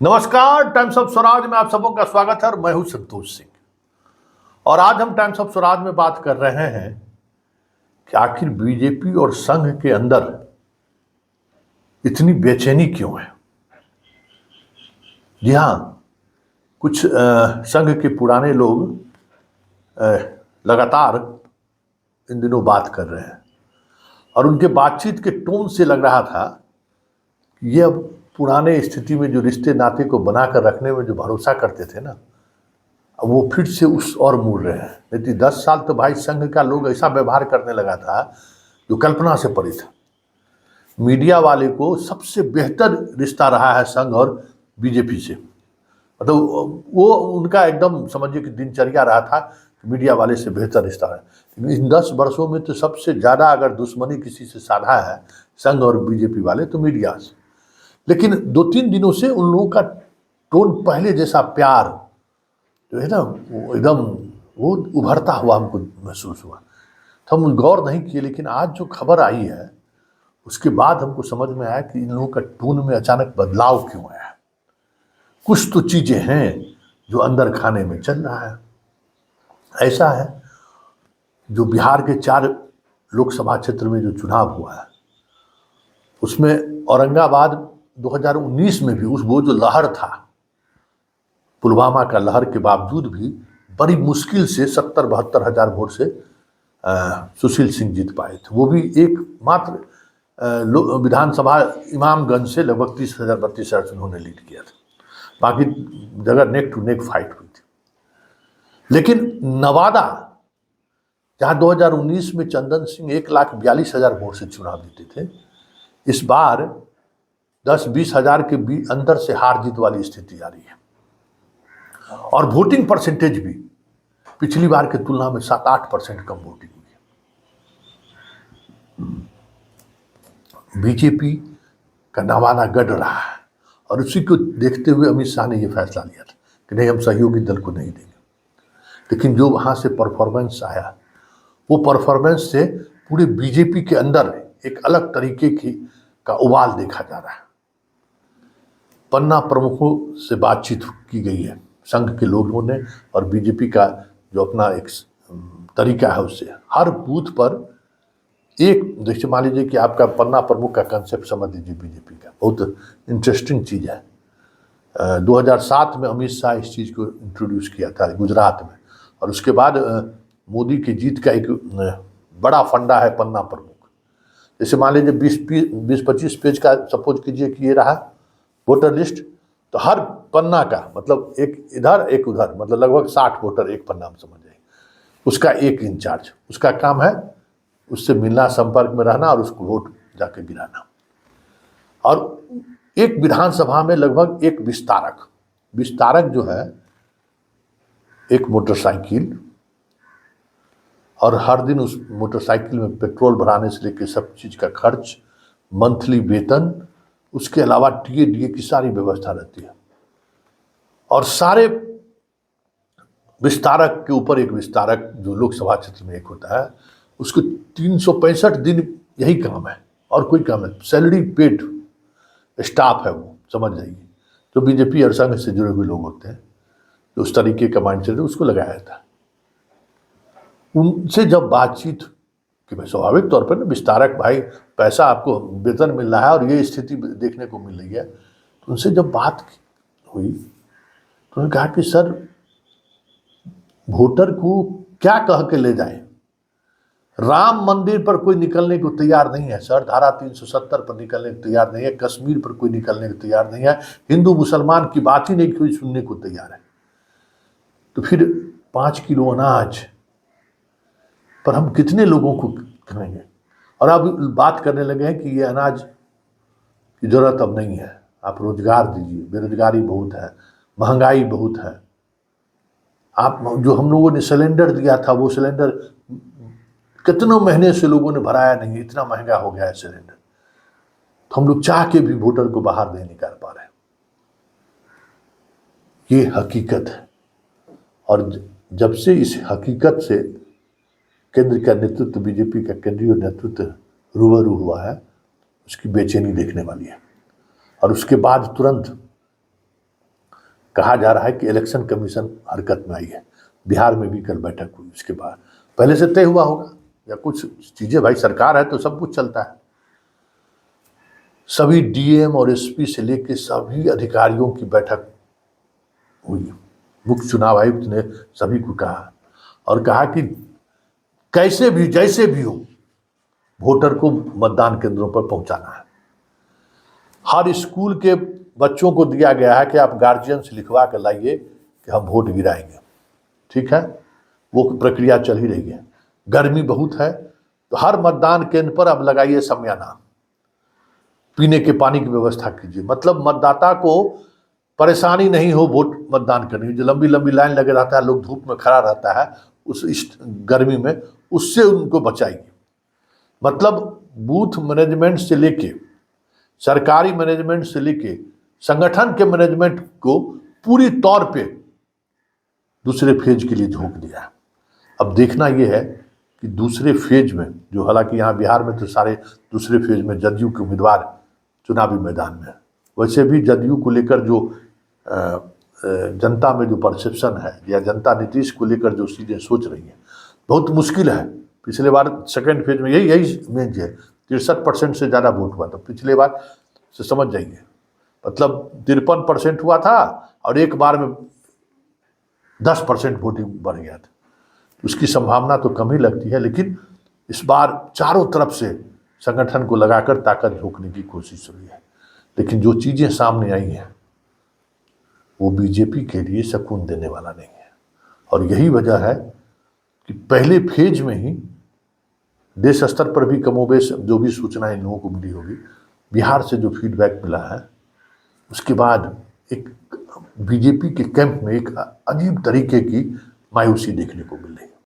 नमस्कार, times of Swaraj में आप सबों का स्वागत है और मैं हूं संतोष सिंह। और आज हम टाइम्स ऑफ स्वराज में बात कर रहे हैं कि आखिर बीजेपी और संघ के अंदर इतनी बेचैनी क्यों है। जी हाँ, कुछ संघ के पुराने लोग लगातार इन दिनों बात कर रहे हैं और उनके बातचीत के टोन से लग रहा था कि ये अब पुराने स्थिति में जो रिश्ते नाते को बनाकर रखने में जो भरोसा करते थे ना, अब वो फिर से उस और मुड़ रहे हैं। नहीं 10 साल तो भाई संघ का लोग ऐसा व्यवहार करने लगा था जो कल्पना से परे था। मीडिया वाले को सबसे बेहतर रिश्ता रहा है संघ और बीजेपी से, मतलब वो उनका एकदम समझिए कि दिनचर्या रहा था कि मीडिया वाले से बेहतर रिश्ता है। इन 10 वर्षों में तो सबसे ज़्यादा अगर दुश्मनी किसी से साधा है संघ और बीजेपी वाले तो मीडिया से। लेकिन 2-3 दिनों से उन लोगों का टोन पहले जैसा प्यार जो है ना, वो एकदम वो उभरता हुआ हमको महसूस हुआ। तो हम गौर नहीं किए, लेकिन आज जो खबर आई है उसके बाद हमको समझ में आया कि इन लोगों का टोन में अचानक बदलाव क्यों आया। कुछ तो चीज़ें हैं जो अंदर खाने में चल रहा है। ऐसा है, जो बिहार के 4 लोकसभा क्षेत्र में जो चुनाव हुआ है उसमें औरंगाबाद 2019 में भी वो जो लहर था, पुलवामा का लहर के बावजूद भी बड़ी मुश्किल से 70-72 हज़ार वोट से सुशील सिंह जीत पाए थे। वो भी एकमात्र विधानसभा इमामगंज से लगभग 30,000-32,000 उन्होंने लीड किया था। बाकी जगह नेक टू नेक फाइट हुई थी। लेकिन नवादा, जहाँ 2019 में चंदन सिंह 1,42,000 वोट से चुनाव जीते थे, इस बार 10-20 हज़ार के अंदर से हार जीत वाली स्थिति आ रही है। और वोटिंग परसेंटेज भी पिछली बार की तुलना में 7-8% कम वोटिंग हुई है। बीजेपी का नवादा गढ़ रहा है और उसी को देखते हुए अमित शाह ने यह फैसला लिया था कि नहीं, हम सहयोगी दल को नहीं देंगे। लेकिन जो वहां से परफॉर्मेंस आया, वो परफॉर्मेंस से पूरे बीजेपी के अंदर एक अलग तरीके का उबाल देखा जा रहा है। पन्ना प्रमुखों से बातचीत की गई है संघ के लोगों ने, और बीजेपी का जो अपना एक तरीका है उससे हर बूथ पर एक, जैसे मान लीजिए कि आपका पन्ना प्रमुख का कंसेप्ट समझ लीजिए, बीजेपी का बहुत इंटरेस्टिंग चीज़ है। 2007 में अमित शाह इस चीज़ को इंट्रोड्यूस किया था गुजरात में, और उसके बाद मोदी की जीत का एक बड़ा फंडा है पन्ना प्रमुख। जैसे मान लीजिए 20-25 पेज का सपोज कीजिए कि ये रहा वोटर लिस्ट, तो हर पन्ना का मतलब एक इधर एक उधर, मतलब लगभग 60 वोटर एक पन्ना में समझ जाइए। उसका एक इंचार्ज, उसका काम है उससे मिलना, संपर्क में रहना और उसको वोट जाके गिराना। और एक विधानसभा में लगभग एक विस्तारक जो है, एक मोटरसाइकिल, और हर दिन उस मोटरसाइकिल में पेट्रोल भराने से लेकर सब चीज़ का खर्च, मंथली वेतन, उसके अलावा टीए की सारी व्यवस्था रहती है। और सारे विस्तारक के ऊपर एक विस्तारक जो लोकसभा क्षेत्र में एक होता है, उसको 365 दिन यही काम है और कोई काम है। सैलरी पेड स्टाफ है वो, समझ जाइए। जो बीजेपी और संघ से जुड़े हुए लोग होते हैं, जो उस तरीके का माइंडसेट है, उसको लगाया था। उनसे जब बातचीत कि भाई स्वाभाविक तौर पर ना, विस्तारक भाई पैसा आपको वेतन मिल रहा है और ये स्थिति देखने को मिल रही है, तो उनसे जब बात हुई तो उन्होंने कहा कि सर, वोटर को क्या कह के ले जाएं। राम मंदिर पर कोई निकलने को तैयार नहीं है सर, धारा 370 पर निकलने को तैयार नहीं है, कश्मीर पर कोई निकलने को तैयार नहीं है, हिंदू मुसलमान की बात ही नहीं कोई सुनने को तैयार है। तो फिर 5 किलो अनाज पर हम कितने लोगों को कहेंगे। और अब बात करने लगे हैं कि ये अनाज की जरूरत अब नहीं है, आप रोजगार दीजिए, बेरोजगारी बहुत है, महंगाई बहुत है। आप जो हम लोगों ने सिलेंडर दिया था, वो सिलेंडर कितनों महीने से लोगों ने भराया नहीं, इतना महंगा हो गया है सिलेंडर। तो हम लोग चाह के भी वोटर को बाहर नहीं निकाल पा रहे। ये हकीकत है। और जब से इस हकीकत से केंद्र का नेतृत्व, बीजेपी का केंद्रीय नेतृत्व रूबरू हुआ है, उसकी बेचैनी देखने वाली है। और उसके बाद तुरंत कहा जा रहा है कि इलेक्शन कमीशन हरकत में आई है। बिहार में भी कल बैठक हुई, उसके बाद पहले से तय हुआ होगा या कुछ चीज़ें, भाई सरकार है तो सब कुछ चलता है। सभी डीएम और एसपी से लेकर सभी अधिकारियों की बैठक हुई। मुख्य चुनाव आयुक्त ने सभी को कहा और कहा कि कैसे भी जैसे भी हो वोटर को मतदान केंद्रों पर पहुंचाना है। हर स्कूल के बच्चों को दिया गया है कि आप गार्जियन से लिखवा कर लाइए कि हम वोट गिराएंगे, ठीक है, वो प्रक्रिया चल ही रही है। गर्मी बहुत है तो हर मतदान केंद्र पर अब लगाइए शमियाना, पीने के पानी की व्यवस्था कीजिए, मतलब मतदाता को परेशानी नहीं हो वोट मतदान करने की। जो लंबी लंबी लाइन लगे रहता है, लोग धूप में खड़ा रहता है इस गर्मी में, उससे उनको बचाइए। मतलब बूथ मैनेजमेंट से लेके सरकारी मैनेजमेंट से लेके संगठन के मैनेजमेंट को पूरी तौर पे दूसरे फेज के लिए झोंक दिया है। अब देखना यह है कि दूसरे फेज में, जो हालांकि यहाँ बिहार में तो सारे दूसरे फेज में जदयू के उम्मीदवार चुनावी मैदान में है, वैसे भी जदयू को लेकर जो जनता में जो परसेप्शन है या जनता नीतीश को लेकर जो चीज़ें सोच रही हैं, बहुत मुश्किल है। पिछले बार सेकेंड फेज में यही मेन है, 63% से ज़्यादा वोट हुआ था पिछले बार से, समझ जाइए, मतलब 53% हुआ था और एक बार में 10% वोटिंग बढ़ गया था। उसकी संभावना तो कम ही लगती है, लेकिन इस बार चारों तरफ से संगठन को लगाकर ताकत झोंकने की कोशिश हुई है। लेकिन जो चीज़ें सामने आई हैं वो बीजेपी के लिए सुकून देने वाला नहीं है, और यही वजह है कि पहले फेज में ही देश स्तर पर भी कमोबेश जो भी सूचनाएं लोगों को मिली होगी, बिहार से जो फीडबैक मिला है, उसके बाद एक बीजेपी के कैंप में एक अजीब तरीके की मायूसी देखने को मिल रही है।